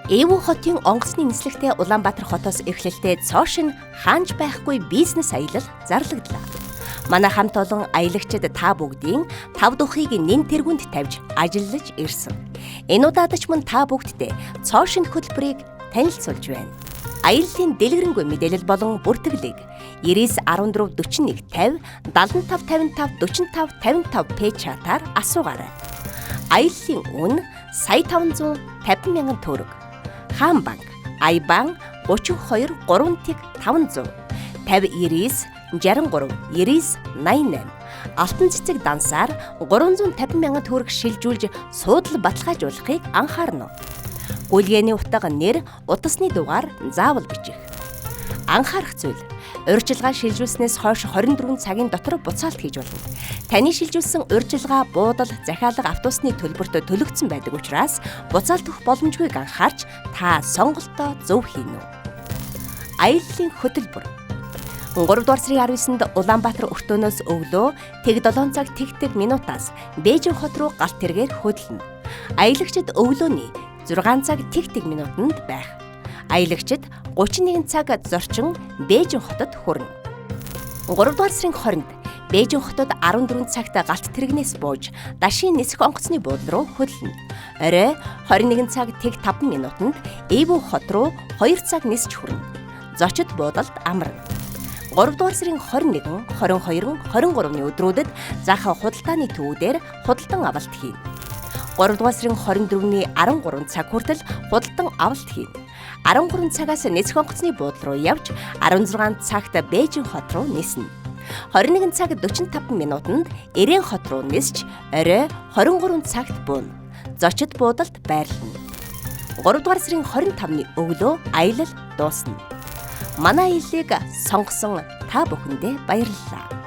Эвүү хотын онгоцны нислэгтэй Улаанбаатар хотоос эхлэлтэй цоошин хаанч байхгүй бизнес аялал зарлагдлаа. Манай хамт олон аялагчид та бүгдийн 5 духыг нэн тэргүнд тавьж ажиллаж ирсэн. Энэ удаад ч мөн та бүгдтэй цоошин хөтөлбөрийг танилцуулж байна. Аяллаа дэлгэрэнгүй мэдээлэл болон бүртгэлийг 9914 41 50 75 55 45 55 пэйж чатаар асуугаарай. Аяллаа үн сая 550 мянган төгрөг. Хаан банк, Ай-банк 32 3.500 5099 63 99 88 Алтан цэцэг дансаар 350 мянган төгрөг шилжүүлж суудал баталгаажуулахыг анхаарна. Гүйлгээний утга нэр, утасны дугаар заавал бичих. Анхаарах зүйл: урьдчилгаа шилжүүлснээс хойш 24 цагийн дотор буцаалт хийж болно. Таны шилжүүлсэн урьдчилгаа буудал, захиалга автобусны төлбөрт төлөгдсөн байдаг учраас буцаалт өгөх боломжгүйг анхаарч та сонголтоо зөв хийнэ. Аяллаа хөтөлбөр 3 дугаар сарын 19-нд Улаанбаатар өртөөнөөс өглөө тэг 7 цаг тэгтэг минутаас Бээжин хот руу галт тэргээр хөдлөнө. Аялагчид өглөөний 6 цаг тэгтэг минутанд байх. Аялагчид 31 цаг зорчин Бээжин хотод хүрнэ. 3 дугаар сарын 20-нд Бээжин хотод 14 цагт галт тэрэгнээс бууж Дашийн нисэх онгоцны буудлын руу хөдлөнө. Орой 21 цаг тэг 5 минутанд Эвүү хот руу 2 цаг нисч хүрнэ. Зочид буудалд амарна. 3 дугаар сарын 21, 22, 23-ны өдрүүдэд зах худалдааны төвүүдээр худалдан авалт хийнэ. 3 дугаар сарын 24-ний 13 цаг хүртэл худалдан авалт хийнэ. 13 цагаас нисэх онгоцны буудлын руу явж 16 цагт Бээжин хот руу ниснэ. 21 цаг 45 минутанд Эрээн хот руу нисч орой 23 цагт бууна. Зочид буудалд байрлана. 3 дугаар сарын 25-ны өглөө аялал дуусна. Манай аяллыг сонгосон та бүхэндээ баярлалаа.